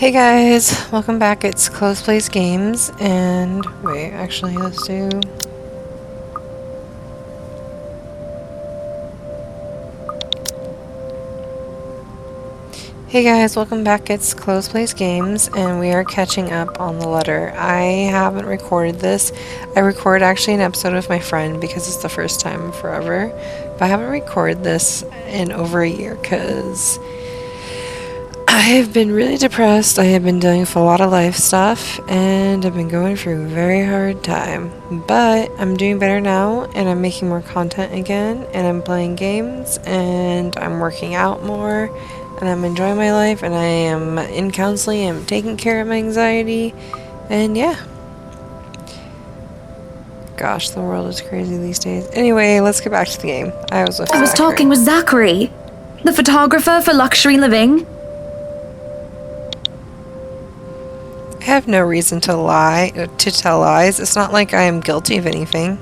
Hey guys, welcome back. It's CloPlaysGames, and wait, actually, let's do. Hey guys, welcome back. It's CloPlaysGames, and we are catching up on the letter. I haven't recorded this. I recorded actually an episode with my friend because it's the first time in forever, but I haven't recorded this in over a year because I have been really depressed. I have been dealing with a lot of life stuff, and I've been going through a very hard time. But I'm doing better now, and I'm making more content again, and I'm playing games, and I'm working out more, and I'm enjoying my life, and I am in counseling, I'm taking care of my anxiety, and yeah. Gosh, the world is crazy these days. Anyway, let's get back to the game. I was talking with Zachary, the photographer for Luxury Living. I have no reason to tell lies. It's not like I am guilty of anything.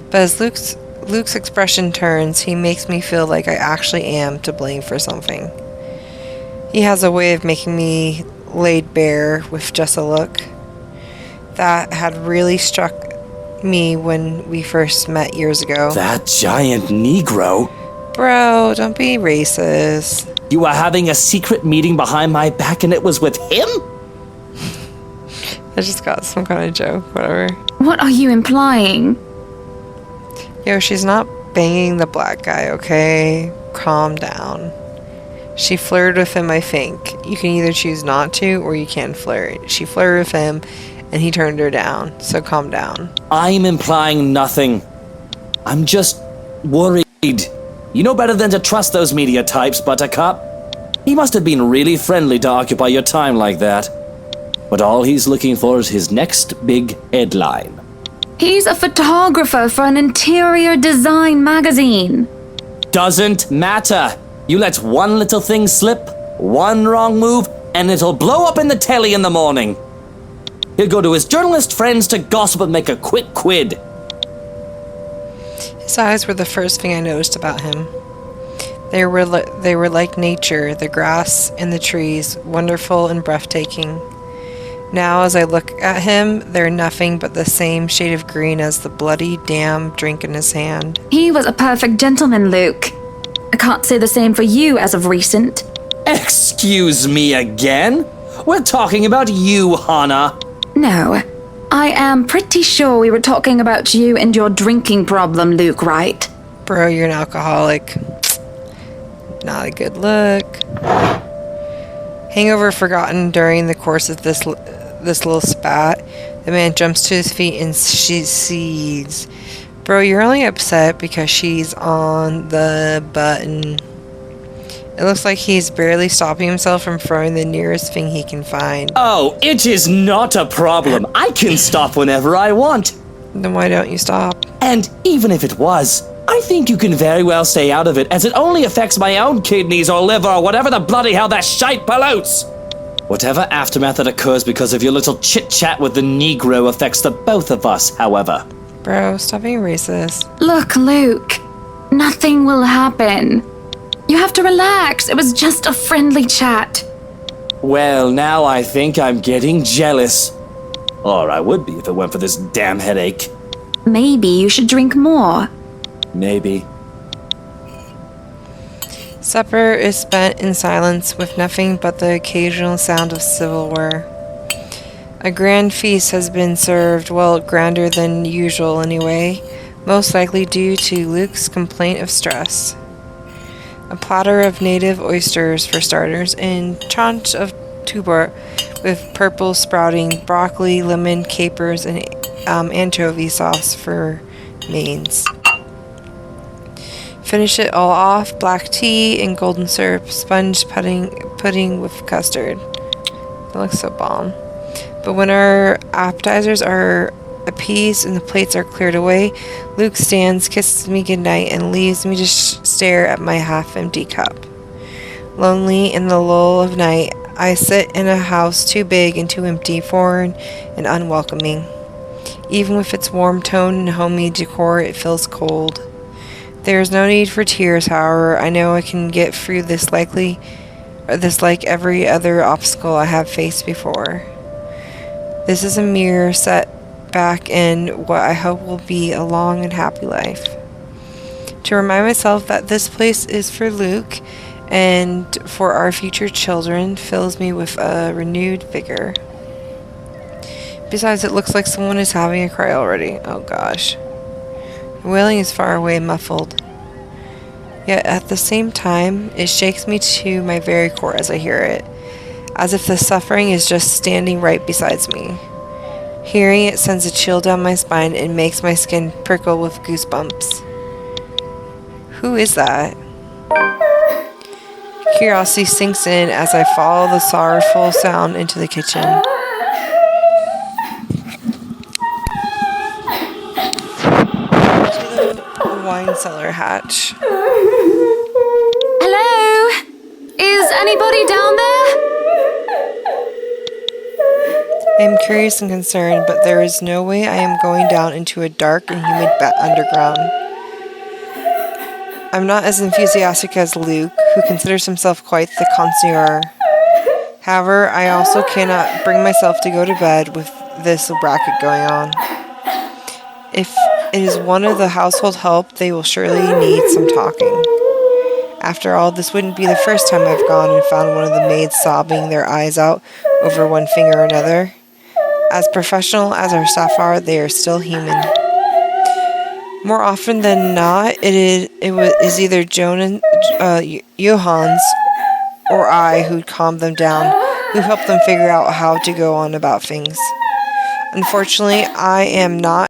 But as Luke's expression turns, he makes me feel like I actually am to blame for something. He has a way of making me laid bare with just a look. That had really struck me when we first met years ago. That giant Negro? Bro, don't be racist. You were having a secret meeting behind my back and it was with him? I just got some kind of joke, whatever. What are you implying? Yo, she's not banging the black guy, okay? Calm down. She flirted with him, I think. You can either choose not to, or you can flirt. She flirted with him, and he turned her down, so calm down. I'm implying nothing. I'm just worried. You know better than to trust those media types, Buttercup. He must have been really friendly to occupy your time like that. But all he's looking for is his next big headline. He's a photographer for an interior design magazine. Doesn't matter. You let one little thing slip, one wrong move, and it'll blow up in the telly in the morning. He'll go to his journalist friends to gossip and make a quick quid. His eyes were the first thing I noticed about him. They were like nature, the grass and the trees, wonderful and breathtaking. Now, as I look at him, they're nothing but the same shade of green as the bloody damn drink in his hand. He was a perfect gentleman, Luke. I can't say the same for you as of recent. Excuse me again? We're talking about you, Hannah. No. I am pretty sure we were talking about you and your drinking problem, Luke, right? Bro, you're an alcoholic. Not a good look. Hangover forgotten during the course of this little spat. The man jumps to his feet and she sees. Bro, you're only upset because she's on the button. It looks like he's barely stopping himself from throwing the nearest thing he can find. Oh, it is not a problem. I can stop whenever I want. Then why don't you stop? And even if it was, I think you can very well stay out of it, as it only affects my own kidneys or liver or whatever the bloody hell that shite pollutes. Whatever aftermath that occurs because of your little chit-chat with the Negro affects the both of us, however. Bro, stop being racist. Look, Luke. Nothing will happen. You have to relax. It was just a friendly chat. Well, now I think I'm getting jealous. Or I would be if it weren't for this damn headache. Maybe you should drink more. Maybe. Supper is spent in silence with nothing but the occasional sound of silverware. A grand feast has been served, well, grander than usual anyway, most likely due to Luke's complaint of stress. A platter of native oysters for starters, and tranche of tuber with purple sprouting, broccoli, lemon, capers, and anchovy sauce for mains. Finish it all off, black tea and golden syrup, sponge pudding with custard. That looks so bomb. But when our appetizers are appeased and the plates are cleared away, Luke stands, kisses me goodnight, and leaves me to stare at my half-empty cup. Lonely in the lull of night, I sit in a house too big and too empty, foreign and unwelcoming. Even with its warm tone and homey decor, it feels cold. There is no need for tears, however. I know I can get through this this like every other obstacle I have faced before. This is a mere setback in what I hope will be a long and happy life. To remind myself that this place is for Luke and for our future children fills me with a renewed vigor. Besides, it looks like someone is having a cry already. Oh gosh. The wailing is far away, muffled. Yet at the same time, it shakes me to my very core as I hear it, as if the suffering is just standing right beside me. Hearing it sends a chill down my spine and makes my skin prickle with goosebumps. Who is that? Curiosity sinks in as I follow the sorrowful sound into the kitchen. To the wine cellar hatch. Hello? Is anybody down there? I am curious and concerned, but there is no way I am going down into a dark and humid underground. I'm not as enthusiastic as Luke, who considers himself quite the connoisseur. However, I also cannot bring myself to go to bed with this racket going on. If it is one of the household help, they will surely need some talking. After all, this wouldn't be the first time I've gone and found one of the maids sobbing their eyes out over one thing or another. As professional as our staff are, they are still human. More often than not, it is either Johannes or I who calm them down, who help them figure out how to go on about things. Unfortunately, I am not.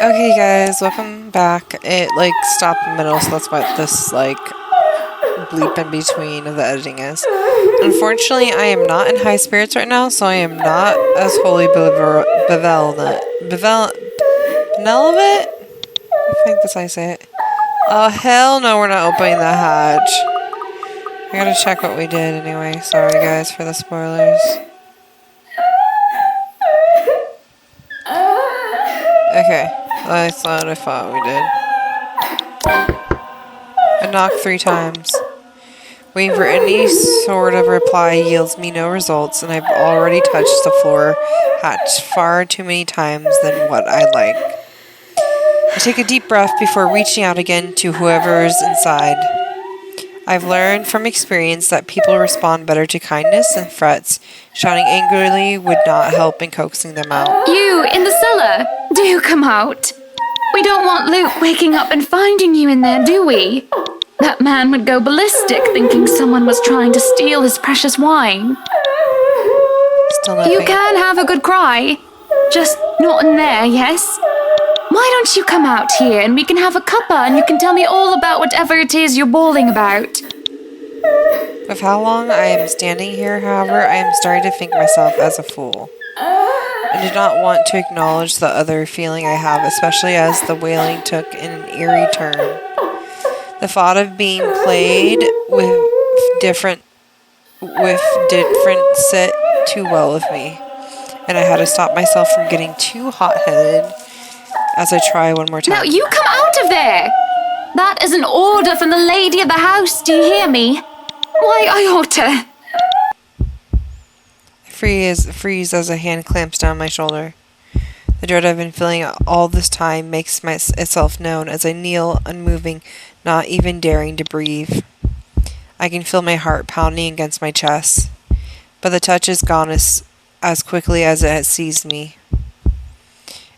Okay guys, welcome back. It stopped in the middle, so that's what this bleep in between of the editing is. Unfortunately, I am not in high spirits right now, so I am not as wholly benevolent. I think that's how I say it. Oh hell no, we're not opening the hatch. I gotta check what we did anyway. Sorry guys for the spoilers. Okay, that's not what I thought we did. I knocked 3 times. Waiting for any sort of reply yields me no results, and I've already touched the floor hatch far too many times than what I like. I take a deep breath before reaching out again to whoever's inside. I've learned from experience that people respond better to kindness than threats. Shouting angrily would not help in coaxing them out. You, in the cellar! Do come out! We don't want Luke waking up and finding you in there, do we? That man would go ballistic thinking someone was trying to steal his precious wine. Still nothing. You can have a good cry. Just not in there, yes? Why don't you come out here and we can have a cuppa and you can tell me all about whatever it is you're bawling about? With how long I am standing here, however, I am starting to think myself as a fool. I do not want to acknowledge the other feeling I have, especially as the wailing took an eerie turn. The thought of being played with different sit too well with me, and I had to stop myself from getting too hot-headed as I try one more time. Now you come out of there! That is an order from the lady of the house, do you hear me? Why, I ought to... I freeze as a hand clamps down my shoulder. The dread I've been feeling all this time makes itself known as I kneel, unmoving, not even daring to breathe. I can feel my heart pounding against my chest, but the touch is gone as quickly as it has seized me.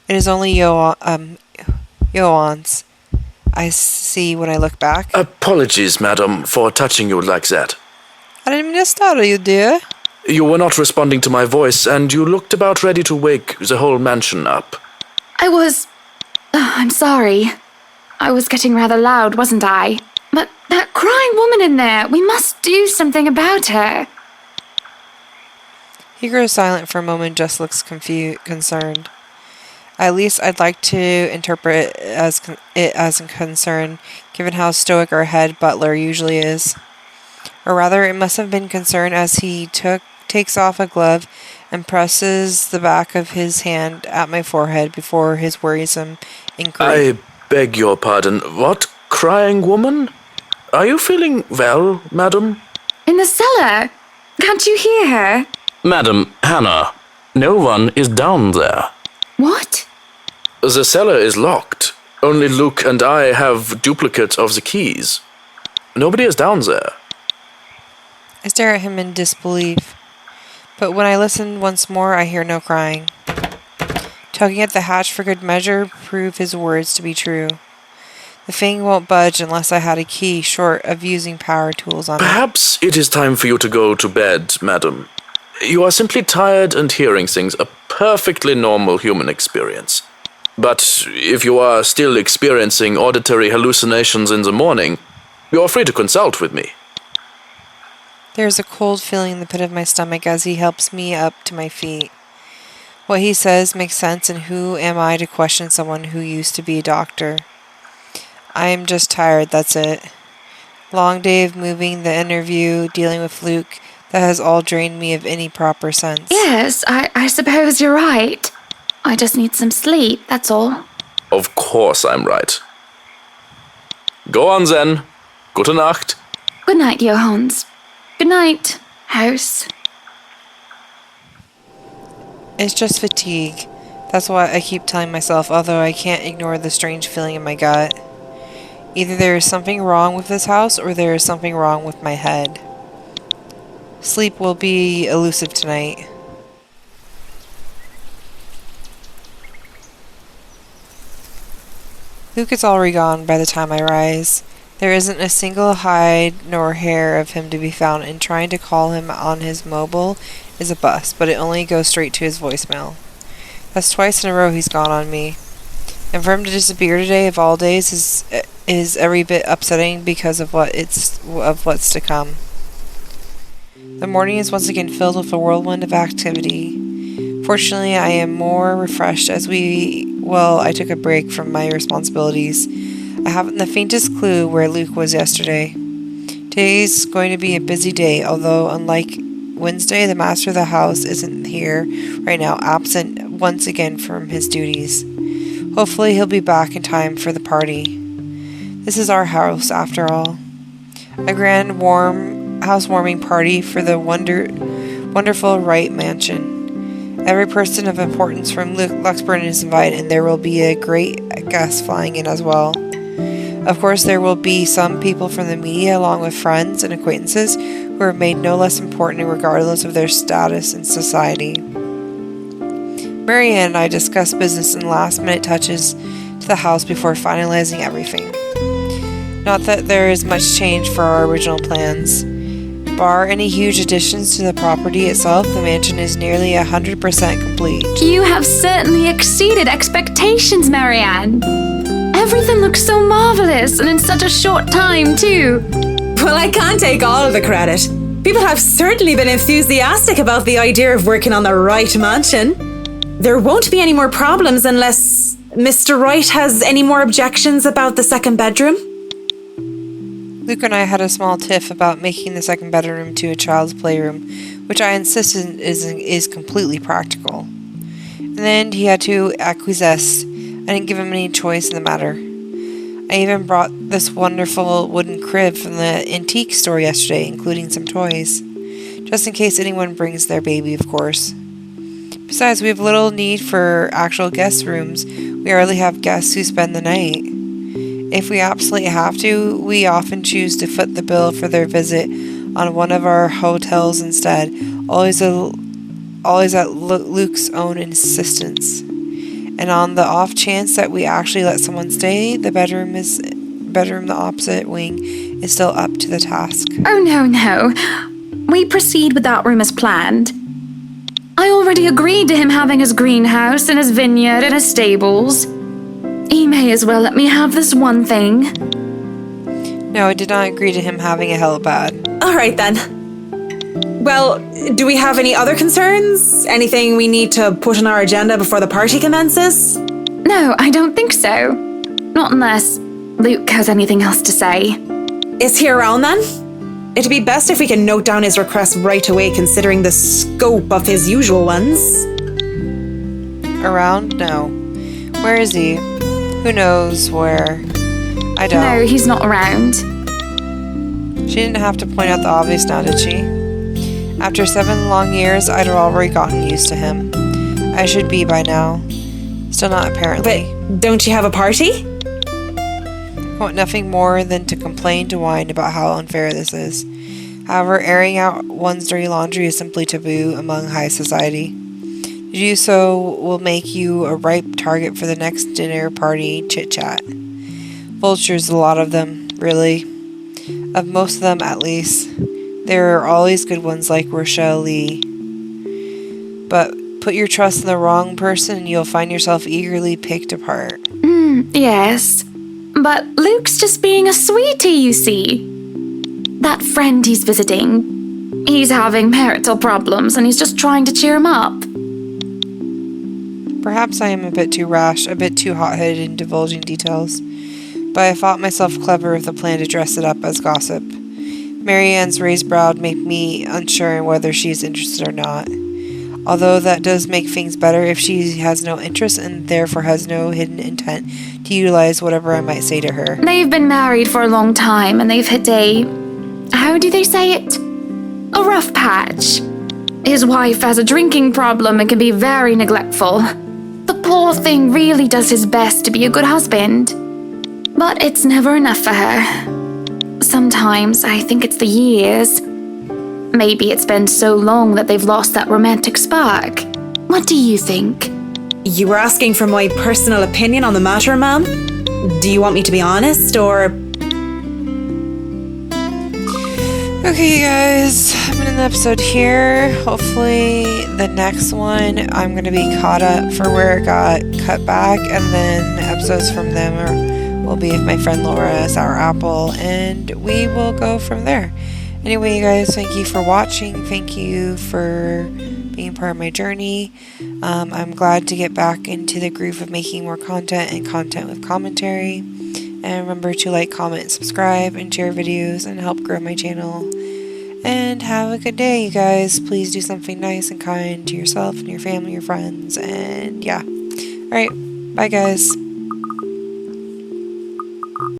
It is only Johannes I see when I look back. Apologies, madam, for touching you like that. I didn't mean to startle you, dear. You were not responding to my voice, and you looked about ready to wake the whole mansion up. I was... I'm sorry. I was getting rather loud, wasn't I? But that crying woman in there, we must do something about her. He grows silent for a moment, just looks concerned. At least I'd like to interpret it as a concern, given how stoic our head butler usually is. Or rather, it must have been concern as he takes off a glove and presses the back of his hand at my forehead before his worrisome inquiry. I beg your pardon. What crying woman? Are you feeling well, madam? In the cellar. Can't you hear her? Madam, Hannah, no one is down there. What? The cellar is locked. Only Luke and I have duplicates of the keys. Nobody is down there. I stare at him in disbelief, but when I listen once more, I hear no crying. Tugging at the hatch for good measure prove his words to be true. The thing won't budge unless I had a key, short of using power tools on it. Perhaps it is time for you to go to bed, madam. You are simply tired and hearing things, a perfectly normal human experience. But if you are still experiencing auditory hallucinations in the morning, you are free to consult with me. There is a cold feeling in the pit of my stomach as he helps me up to my feet. What he says makes sense, and who am I to question someone who used to be a doctor? I am just tired, that's it. Long day of moving, the interview, dealing with Luke, that has all drained me of any proper sense. Yes, I suppose you're right. I just need some sleep, that's all. Of course I'm right. Go on then. Gute Nacht. Good night, Johannes. Good night, house. It's just fatigue. That's what I keep telling myself, although I can't ignore the strange feeling in my gut. Either there is something wrong with this house, or there is something wrong with my head. Sleep will be elusive tonight. Luke is already gone by the time I rise. There isn't a single hide nor hair of him to be found, and trying to call him on his mobile is a bust, but it only goes straight to his voicemail. That's twice in a row he's gone on me. And for him to disappear today, of all days, is every bit upsetting because of what's to come. The morning is once again filled with a whirlwind of activity. Fortunately, I am more refreshed as I took a break from my responsibilities. I haven't the faintest clue where Luke was yesterday. Today's going to be a busy day, although unlike Wednesday, the master of the house isn't here right now, absent once again from his duties. Hopefully he'll be back in time for the party. This is our house, after all. A grand housewarming party for the wonderful Wright mansion. Every person of importance from Luxburn is invited, and there will be a great guest flying in as well. Of course, there will be some people from the media, along with friends and acquaintances, who are made no less important regardless of their status in society. Marianne and I discussed business and last-minute touches to the house before finalizing everything. Not that there is much change for our original plans. Bar any huge additions to the property itself, the mansion is nearly 100% complete. You have certainly exceeded expectations, Marianne. Everything looks so marvelous, and in such a short time, too. Well, I can't take all of the credit. People have certainly been enthusiastic about the idea of working on the Wright mansion. There won't be any more problems unless Mr. Wright has any more objections about the second bedroom. Luke and I had a small tiff about making the second bedroom to a child's playroom, which I insisted is completely practical. In the end, he had to acquiesce. I didn't give him any choice in the matter. I even brought this wonderful wooden crib from the antique store yesterday, including some toys. Just in case anyone brings their baby, of course. Besides, we have little need for actual guest rooms. We hardly have guests who spend the night. If we absolutely have to, we often choose to foot the bill for their visit on one of our hotels instead, always at Luke's own insistence. And on the off chance that we actually let someone stay, the bedroom the opposite wing is still up to the task. Oh, no. We proceed with that room as planned. I already agreed to him having his greenhouse and his vineyard and his stables. He may as well let me have this one thing. No, I did not agree to him having a helipad. All right, then. Well, do we have any other concerns? Anything we need to put on our agenda before the party commences? No, I don't think so. Not unless Luke has anything else to say. Is he around then? It'd be best if we can note down his requests right away, considering the scope of his usual ones. Around? No. Where is he? Who knows where? I don't. No, he's not around. She didn't have to point out the obvious now, did she? After 7 long years, I'd already gotten used to him. I should be by now. Still not, apparently. But don't you have a party? I want nothing more than to complain to whine about how unfair this is. However, airing out one's dirty laundry is simply taboo among high society. To do so will make you a ripe target for the next dinner party chit-chat. Vultures, a lot of them, really. Of most of them, at least. There are always good ones like Rochelle Lee. But put your trust in the wrong person and you'll find yourself eagerly picked apart. Yes. But Luke's just being a sweetie, you see. That friend he's visiting, he's having marital problems and he's just trying to cheer him up. Perhaps I am a bit too rash, a bit too hot-headed in divulging details, but I thought myself clever with a plan to dress it up as gossip. Marianne's raised brow made me unsure whether she is interested or not. Although that does make things better if she has no interest and therefore has no hidden intent to utilize whatever I might say to her. They've been married for a long time and they've hit how do they say it? A rough patch. His wife has a drinking problem and can be very neglectful. The poor thing really does his best to be a good husband. But it's never enough for her. Sometimes I think it's the years. Maybe it's been so long that they've lost that romantic spark. What do you think? You were asking for my personal opinion on the matter, ma'am? Do you want me to be honest, or... Okay, guys, I'm going to end the episode here. Hopefully, the next one, I'm going to be caught up for where it got cut back, and then episodes from them will be with my friend Laura, Sour Apple, and we will go from there. Anyway, you guys, thank you for watching. Thank you for being part of my journey. I'm glad to get back into the groove of making more content and content with commentary. And remember to like, comment, subscribe, and share videos and help grow my channel. And have a good day, you guys. Please do something nice and kind to yourself and your family, your friends, and yeah. Alright, bye guys.